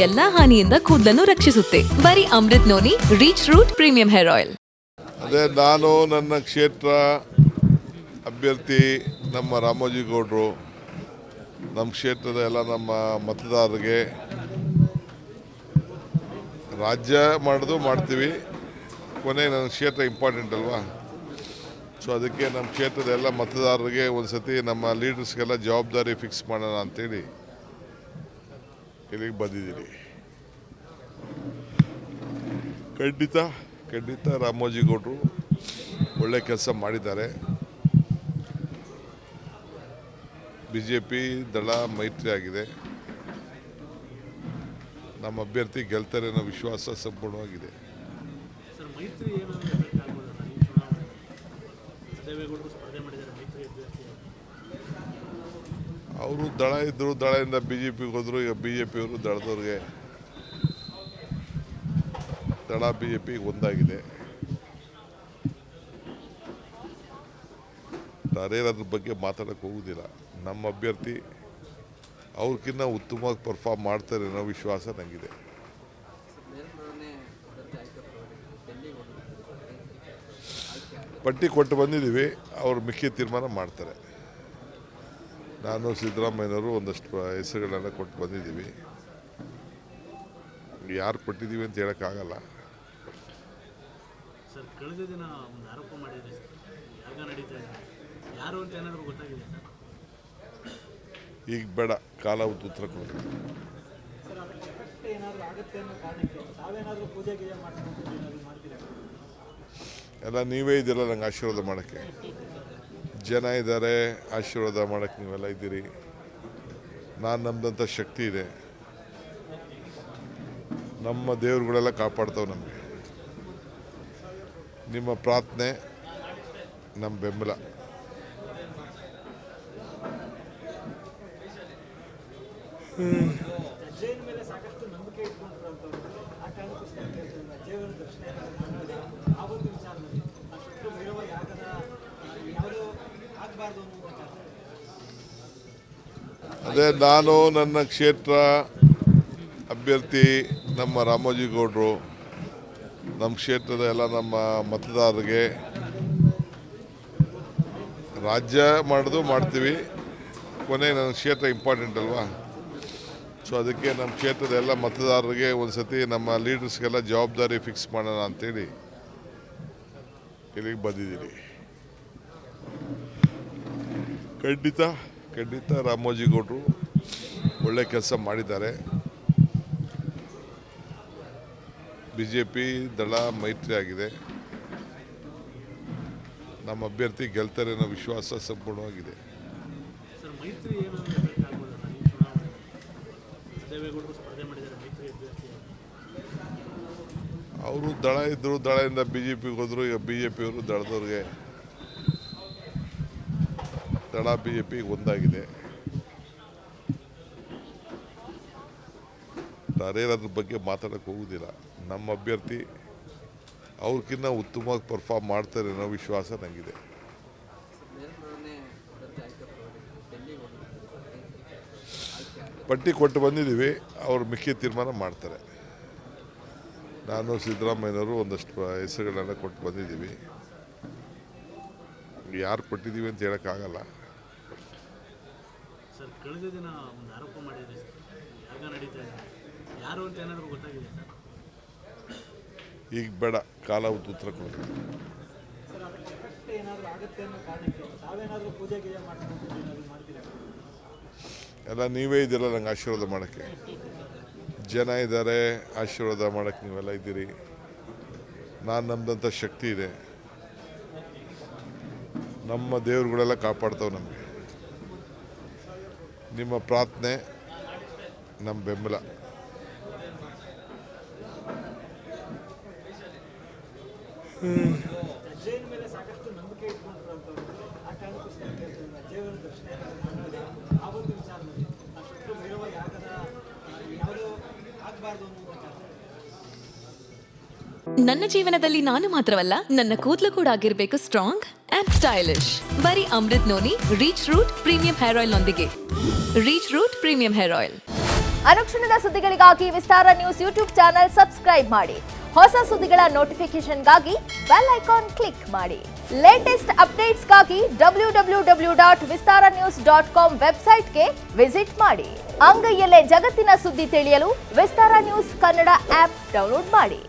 ಎಲ್ಲಾ ಹಾನಿಯಿಂದ ಕೂದಲನ್ನು ರಕ್ಷಿಸುತ್ತೆ. ಬರೀ Amrut noni reach root premium hair oil. ಅದೇ ನಾನು ನನ್ನ ಕ್ಷೇತ್ರ ಅಭ್ಯರ್ಥಿ ನಮ್ಮ ರಾಮೋಜಿ ಗೌಡರು ನಮ್ಮ ಕ್ಷೇತ್ರದ ಎಲ್ಲ ನಮ್ಮ ಮತದಾರರಿಗೆ ರಾಜ್ಯ ಮಾಡೋದು ಮಾಡ್ತೀವಿ, ಕೊನೆಗೆ ನನ್ನ ಕ್ಷೇತ್ರ ಇಂಪಾರ್ಟೆಂಟ್ ಅಲ್ವಾ. ಸೊ ಅದಕ್ಕೆ ನಮ್ಮ ಕ್ಷೇತ್ರದ ಎಲ್ಲ ಮತದಾರರಿಗೆ ಒಂದು ಸತಿ ನಮ್ಮ ಲೀಡರ್ಸ್ಗೆಲ್ಲ ಜವಾಬ್ದಾರಿ ಫಿಕ್ಸ್ ಮಾಡೋಣ ಅಂಥೇಳಿ ಇಲ್ಲಿಗೆ ಬಂದಿದ್ದೀನಿ. ಖಂಡಿತ ರಾಮೋಜಿ ಗೌಡರು ಒಳ್ಳೆ ಕೆಲಸ ಮಾಡಿದ್ದಾರೆ. BJP ದಳ ಮೈತ್ರಿ ಆಗಿದೆ. ನಮ್ಮ ಅಭ್ಯರ್ಥಿ ಗೆಲ್ತಾರೆ ಅನ್ನೋ ವಿಶ್ವಾಸ ಸಂಪೂರ್ಣವಾಗಿದೆ. ಅವರು ದಳ ಇದ್ದರು, ದಳದಿಂದ BJPಗೆ ಹೋದರು. ಈಗ BJPಯವರು ದಳದವ್ರಿಗೆ, ದಳ BJPಗೆ ಒಂದಾಗಿದೆ. ಅದ್ರ ಬಗ್ಗೆ ಮಾತಾಡೋಕ್ಕೆ ಹೋಗೋದಿಲ್ಲ. ನಮ್ಮ ಅಭ್ಯರ್ಥಿ ಅವ್ರಿಗಿನ್ನ ಉತ್ತಮವಾಗಿ ಪರ್ಫಾರ್ಮ್ ಮಾಡ್ತಾರೆ ಅನ್ನೋ ವಿಶ್ವಾಸ ನನಗಿದೆ. ಪಟ್ಟಿ ಕೊಟ್ಟು ಬಂದಿದ್ದೀವಿ, ಅವರು ಮಿಕ್ಕಿ ತೀರ್ಮಾನ ಮಾಡ್ತಾರೆ. ನಾನು ಸಿದ್ದರಾಮಯ್ಯನವರು ಒಂದಷ್ಟು ಹೆಸರುಗಳೆಲ್ಲ ಕೊಟ್ಟು ಬಂದಿದ್ದೀವಿ. ಯಾರು ಕೊಟ್ಟಿದ್ದೀವಿ ಅಂತ ಹೇಳೋಕ್ಕಾಗಲ್ಲ. ಸರ್, ಕಳೆದ ದಿನ ಒಂದು ಆರೋಪ ಮಾಡಿದರೆ ಯಾಗ ನಡೀತಾ ಇದೆ, ಯಾರು ಅಂತ ಏನಾದರೂ ಗೊತ್ತಾಗಿದೆ ಸರ್? ಈಗ ಬೇಡ, ಕಾಲ ಉತ್ತರ ಕೊಡಿ. ಎಲ್ಲ ನೀವೇ ಇದ್ದೀರಲ್ಲ ನಂಗೆ ಆಶೀರ್ವಾದ ಮಾಡೋಕ್ಕೆ. ಜನ ಇದ್ದಾರೆ, ಆಶೀರ್ವಾದ ಮಾಡೋಕ್ಕೆ ನೀವೆಲ್ಲ ಇದ್ದೀರಿ. ನಾನು ನಮ್ಮದಂಥ ಶಕ್ತಿ ಇದೆ. ನಮ್ಮ ದೇವ್ರುಗಳೆಲ್ಲ ಕಾಪಾಡ್ತಾವೆ ನಮಗೆ. ನಿಮ್ಮ ಪ್ರಾರ್ಥನೆ ನಮ್ಮ ಬೆಂಬಲ. ಅದೇ ನಾನು ನನ್ನ ಕ್ಷೇತ್ರ ಅಭ್ಯರ್ಥಿ ನಮ್ಮ ರಾಮೋಜಿ ಗೌಡರು ನಮ್ಮ ಕ್ಷೇತ್ರದ ಎಲ್ಲ ನಮ್ಮ ಮತದಾರರಿಗೆ ರಾಜ್ಯ ಮಾಡೋದು ಮಾಡ್ತೀವಿ, ಕೊನೆಗೆ ನನ್ನ ಕ್ಷೇತ್ರ ಇಂಪಾರ್ಟೆಂಟ್ ಅಲ್ವಾ. ಸೊ ಅದಕ್ಕೆ ನಮ್ಮ ಕ್ಷೇತ್ರದ ಎಲ್ಲ ಮತದಾರರಿಗೆ ಒಂದು ಸತಿ ನಮ್ಮ ಲೀಡರ್ಸ್ಗೆಲ್ಲ ಜವಾಬ್ದಾರಿ ಫಿಕ್ಸ್ ಮಾಡೋಣ ಅಂಥೇಳಿ ಇಲ್ಲಿಗೆ ಬಂದಿದ್ದೀನಿ. ಖಂಡಿತ ರಾಮೋಜಿ ಗೌಡರು ಒಳ್ಳೆ ಕೆಲಸ ಮಾಡಿದ್ದಾರೆ. BJP ದಳ ಮೈತ್ರಿ ಆಗಿದೆ. ನಮ್ಮ ಅಭ್ಯರ್ಥಿ ಗೆಲ್ತಾರೆ ಅನ್ನೋ ವಿಶ್ವಾಸ ಸಂಪೂರ್ಣವಾಗಿದೆ. ಸರ್, ಮೈತ್ರಿ ಅವರು ದಳ ಇದ್ದರು, ದಳದಿಂದ BJPಗೆ ಹೋದರು. ಈಗ BJPಯವರು ದಳದವ್ರಿಗೆ, ದಳ BJPಗೆ ಒಂದಾಗಿದೆ. ಅದ್ರ ಬಗ್ಗೆ ಮಾತಾಡೋಕ್ಕೆ ಹೋಗೋದಿಲ್ಲ. ನಮ್ಮ ಅಭ್ಯರ್ಥಿ ಅವ್ರಿಗಿನ್ನ ಉತ್ತಮವಾಗಿ ಪರ್ಫಾರ್ಮ್ ಮಾಡ್ತಾರೆ ಅನ್ನೋ ವಿಶ್ವಾಸ ನನಗಿದೆ. ಪಟ್ಟಿ ಕೊಟ್ಟು ಬಂದಿದ್ದೀವಿ, ಅವರು ಮಿಕ್ಕಿ ತೀರ್ಮಾನ ಮಾಡ್ತಾರೆ. ನಾನು ಸಿದ್ದರಾಮಯ್ಯನವರು ಒಂದಷ್ಟು ಹೆಸರುಗಳೆಲ್ಲ ಕೊಟ್ಟು ಬಂದಿದ್ದೀವಿ. ಯಾರು ಕೊಟ್ಟಿದ್ದೀವಿ ಅಂತ ಹೇಳೋಕ್ಕಾಗಲ್ಲ. ಸರ್, ಕಳೆದ ದಿನ ಒಂದು ಆರೋಪ ಮಾಡಿದರೆ ಯಾಗ ನಡೀತಾ ಇದೆ, ಯಾರು ಅಂತ ಏನಾದರೂ ಗೊತ್ತಾಗಿದೆ ಸರ್? ಈಗ ಬೇಡ, ಕಾಲ ಉತ್ತರ ಕೊಡಿ. ಎಲ್ಲ ನೀವೇ ಇದ್ದೀರಲ್ಲ ನಂಗೆ ಆಶೀರ್ವಾದ ಮಾಡೋಕ್ಕೆ. ಜನ ಇದ್ದಾರೆ, ಆಶೀರ್ವಾದ ಮಾಡೋಕ್ಕೆ ನೀವೆಲ್ಲ ಇದ್ದೀರಿ. ನಾನು ನಮ್ಮದಂಥ ಶಕ್ತಿ ಇದೆ. ನಮ್ಮ ದೇವ್ರುಗಳೆಲ್ಲ ಕಾಪಾಡ್ತಾವೆ ನಮಗೆ. ನಿಮ್ಮ ಪ್ರಾರ್ಥನೆ ನಮ್ಮ ಬೆಂಬಲ. ನನ್ನ ಜೀವನದಲ್ಲಿ ನಾನು ಮಾತ್ರವಲ್ಲ, ನನ್ನ ಕೂದಲು ಕೂಡ ಆಗಿರಬೇಕು ಸ್ಟ್ರಾಂಗ್ ಅಂಡ್ ಸ್ಟೈಲಿಶ್. ಬರೀ Amrut noni reach root premium hair oil ನೊಂದಿಗೆ. Reach root premium hair oil. ಅನುಕ್ಷಣದ ಸುದ್ದಿಗಳಿಗಾಗಿ Vistara news YouTube channel subscribe ಮಾಡಿ. ಹೊಸ ಸುದ್ದಿಗಳ ನೋಟಿಫಿಕೇಶನ್ಗಾಗಿ ಬೆಲ್ ಐಕಾನ್ ಕ್ಲಿಕ್ ಮಾಡಿ. ಲೇಟೆಸ್ಟ್ ಅಪ್ಡೇಟ್ಸ್ಗಾಗಿ www.vistaranews.com ವೆಬ್ಸೈಟ್ಗೆ ವಿಸಿಟ್ ಮಾಡಿ. ಅಂಗೈಯಲ್ಲೇ ಜಗತ್ತಿನ ಸುದ್ದಿ ತಿಳಿಯಲು Vistara news Kannada app download ಮಾಡಿ.